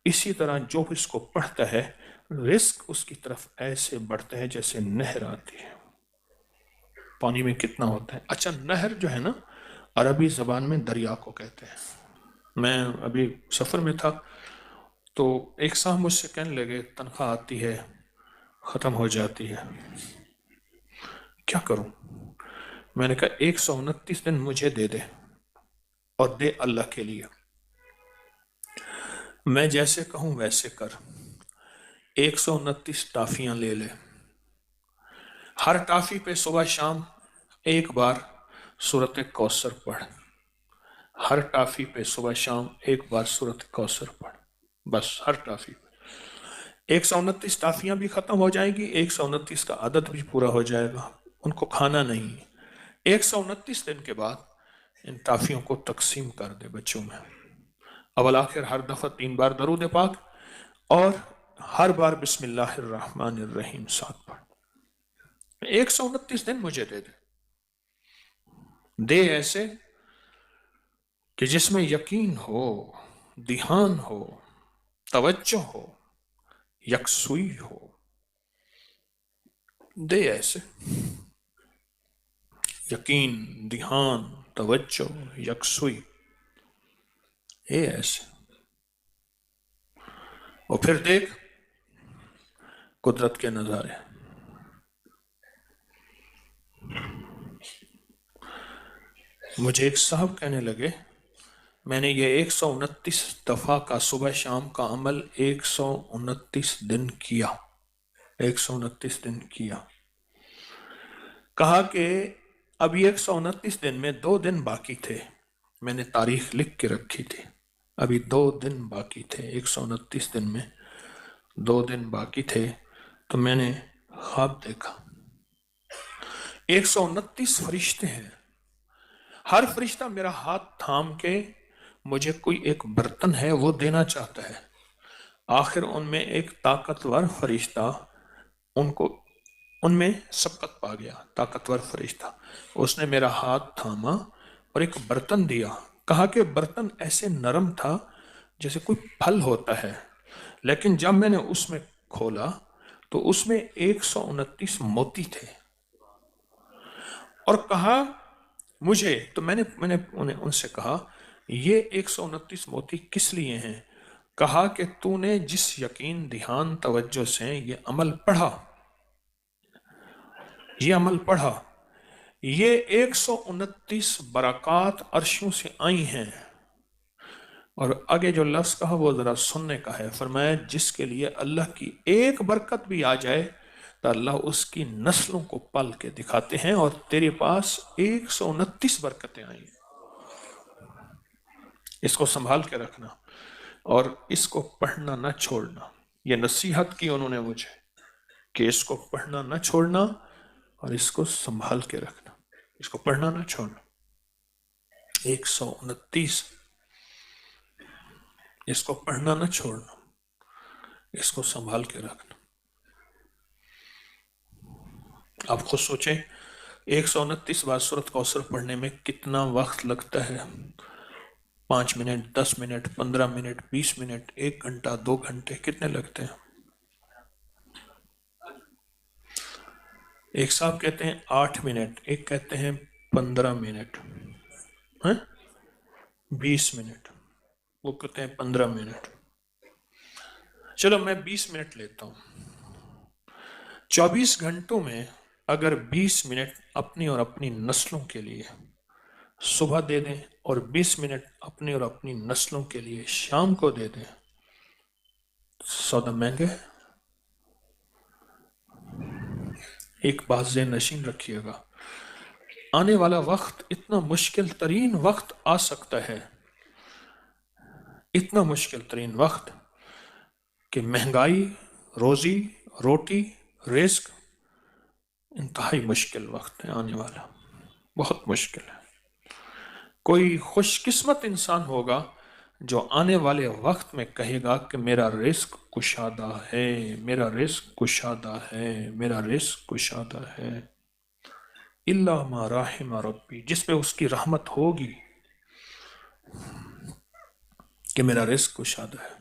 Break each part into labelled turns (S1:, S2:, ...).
S1: اسی طرح جو اس کو پڑھتا ہے رزق اس کی طرف ایسے بڑھتا ہے جیسے نہر آتی ہے. پانی میں کتنا ہوتا ہے. اچھا نہر جو ہے نا عربی زبان میں دریا کو کہتے ہیں. میں ابھی سفر میں تھا تو ایک صاحب مجھ سے کہنے لگے تنخواہ آتی ہے ختم ہو جاتی ہے کیا کروں. میں نے کہا 129 دن مجھے دے دے اور دے اللہ کے لیے. میں جیسے کہوں ویسے کر. 129 ٹافیاں لے لے. ہر ٹافی پہ صبح شام ایک بار سورۃ کوثر پڑھ. ہر ٹافی پہ صبح شام ایک بار سورۃ کوثر پڑھ. بس ہر ٹافی پہ 129 ٹافیاں بھی ختم ہو جائیں گی. 129 کا عدد بھی پورا ہو جائے گا. ان کو کھانا نہیں. 129 دن کے بعد ان ٹافیوں کو تقسیم کر دے بچوں میں. اول آخر ہر دفعہ 3 بار درود پاک اور ہر بار بسم اللہ الرحمن الرحیم ساتھ پڑھ. 129 دن مجھے دے دے. دے ایسے کہ جس میں یقین ہو، دھیان ہو، توجہ ہو، یکسوئی ہو. دے ایسے یقین، دھیان، توجہ، یکسوئی. اے ایسے. اور پھر دیکھ قدرت کے نظارے. مجھے ایک صاحب کہنے لگے میں نے یہ 129 دفعہ کا صبح شام کا عمل 129 دن کیا. 129 دن کیا. کہا کہ اب 129 دن میں 2 دن باقی تھے. میں نے تاریخ لکھ کے رکھی تھی. ابھی 2 دن باقی تھے. 129 دن میں 2 دن باقی تھے تو میں نے خواب دیکھا. 129 فرشتے ہیں. ہر فرشتہ میرا ہاتھ تھام کے مجھے کوئی ایک برتن ہے وہ دینا چاہتا ہے. آخر ان میں ایک طاقتور فرشتہ ان میں سبقت پا گیا. طاقتور فرشتہ اس نے میرا ہاتھ تھاما اور ایک برتن دیا. کہا کہ برتن ایسے نرم تھا جیسے کوئی پھل ہوتا ہے، لیکن جب میں نے اس میں کھولا تو اس میں 129 موتی تھے. اور کہا مجھے تو میں نے ان سے کہا یہ 129 موتی کس لیے ہیں. کہا کہ تو نے جس یقین، دھیان، توجہ سے یہ عمل پڑھا، یہ 129 برکات عرشوں سے آئی ہیں. اور آگے جو لفظ کہا وہ ذرا سننے کا ہے. فرمایا جس کے لیے اللہ کی ایک برکت بھی آ جائے تو اللہ اس کی نسلوں کو پل کے دکھاتے ہیں. اور تیرے پاس 129 برکتیں آئی ہیں. اس کو سنبھال کے رکھنا اور اس کو پڑھنا نہ چھوڑنا. یہ نصیحت کی انہوں نے مجھے کہ اس کو پڑھنا نہ چھوڑنا اور اس کو سنبھال کے رکھنا. اس کو پڑھنا نہ چھوڑنا. 129 اس کو پڑھنا نہ چھوڑنا، اس کو سنبھال کے رکھنا. آپ خود سوچیں 129 بار سورۃ کوثر پڑھنے میں کتنا وقت لگتا ہے. 5 منٹ، 10 منٹ، 15 منٹ، 20 منٹ، 1 گھنٹہ، 2 گھنٹے کتنے لگتے ہیں. ایک صاحب کہتے ہیں 8 منٹ، ایک کہتے ہیں 15 منٹ، 20 منٹ، وہ کہتے ہیں 15 منٹ. چلو میں 20 منٹ لیتا ہوں. 24 گھنٹوں میں اگر 20 منٹ اپنی اور اپنی نسلوں کے لیے صبح دے دیں اور 20 منٹ اپنی اور اپنی نسلوں کے لیے شام کو دے دیں، سودا مہنگے. ایک بات ذہن نشین رکھیے گا، آنے والا وقت اتنا مشکل ترین وقت آ سکتا ہے، اتنا مشکل ترین وقت کہ مہنگائی، روزی روٹی، رزق انتہائی مشکل وقت ہے آنے والا. بہت مشکل ہے. کوئی خوش قسمت انسان ہوگا جو آنے والے وقت میں کہے گا کہ میرا رزق کشادہ ہے، میرا رزق کشادہ ہے، میرا رزق کشادہ ہے. الا ما رحم ربی، جس پہ اس کی رحمت ہوگی کہ میرا رزق کشادہ ہے.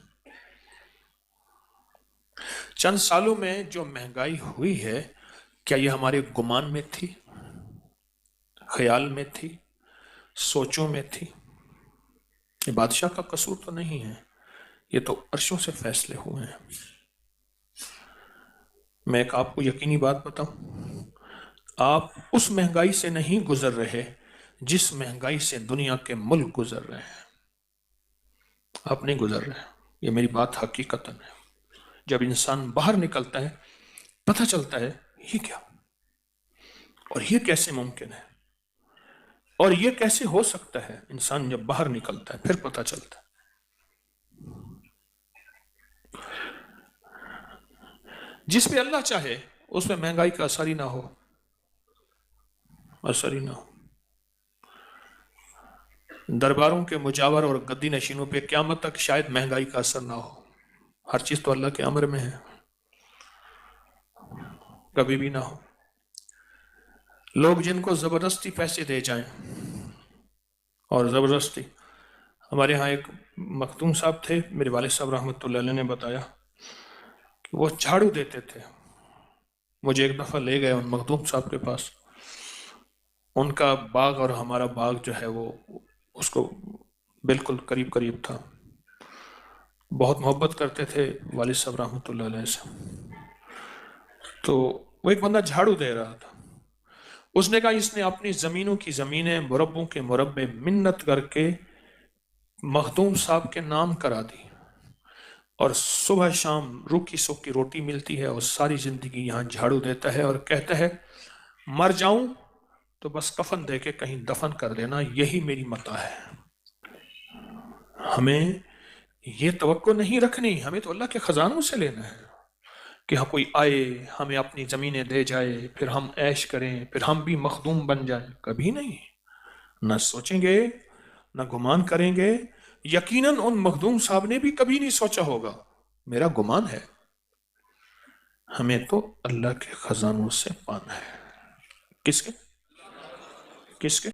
S1: چند سالوں میں جو مہنگائی ہوئی ہے، کیا یہ ہمارے گمان میں تھی، خیال میں تھی، سوچوں میں تھی؟ یہ بادشاہ کا قصور تو نہیں ہے، یہ تو عرشوں سے فیصلے ہوئے ہیں۔ میں ایک آپ کو یقینی بات بتاؤں، آپ اس مہنگائی سے نہیں گزر رہے جس مہنگائی سے دنیا کے ملک گزر رہے ہیں۔ آپ نہیں گزر رہے، یہ میری بات حقیقتاً ہے۔ جب انسان باہر نکلتا ہے پتہ چلتا ہے یہ کیا، اور یہ کیسے ممکن ہے، اور یہ کیسے ہو سکتا ہے۔ انسان جب باہر نکلتا ہے پھر پتہ چلتا ہے۔ جس پہ اللہ چاہے اس میں مہنگائی کا اثر ہی نہ ہو، اثر ہی نہ ہو۔ درباروں کے مجاور اور گدی نشینوں پہ قیامت تک شاید مہنگائی کا اثر نہ ہو۔ ہر چیز تو اللہ کے امر میں ہے، کبھی بھی نہ ہو۔ لوگ جن کو زبردستی پیسے دے جائیں، اور زبردستی، ہمارے ہاں ایک مختوم صاحب تھے، میرے والد صاحب رحمۃ اللہ علیہ نے بتایا کہ وہ جھاڑو دیتے تھے۔ مجھے ایک دفعہ لے گئے ان مختوم صاحب کے پاس، ان کا باغ اور ہمارا باغ جو ہے وہ اس کو بالکل قریب قریب تھا۔ بہت محبت کرتے تھے والد صاحب رحمۃ اللہ علیہ سے۔ تو وہ ایک بندہ جھاڑو دے رہا تھا، اس نے کہا اس نے اپنی زمینوں کی زمینیں مربوں کے مربے منت کر کے مخدوم صاحب کے نام کرا دی، اور صبح شام روکھی سوکھی روٹی ملتی ہے، اور ساری زندگی یہاں جھاڑو دیتا ہے، اور کہتا ہے مر جاؤں تو بس کفن دے کے کہیں دفن کر دینا، یہی میری متاع ہے۔ ہمیں یہ توقع نہیں رکھنی، ہمیں تو اللہ کے خزانوں سے لینا ہے کہ ہاں کوئی آئے ہمیں اپنی زمینیں دے جائے، پھر ہم عیش کریں، پھر ہم بھی مخدوم بن جائیں۔ کبھی نہیں، نہ سوچیں گے، نہ گمان کریں گے۔ یقیناً ان مخدوم صاحب نے بھی کبھی نہیں سوچا ہوگا، میرا گمان ہے۔ ہمیں تو اللہ کے خزانوں سے پانا ہے۔ کس کے؟ کس کے؟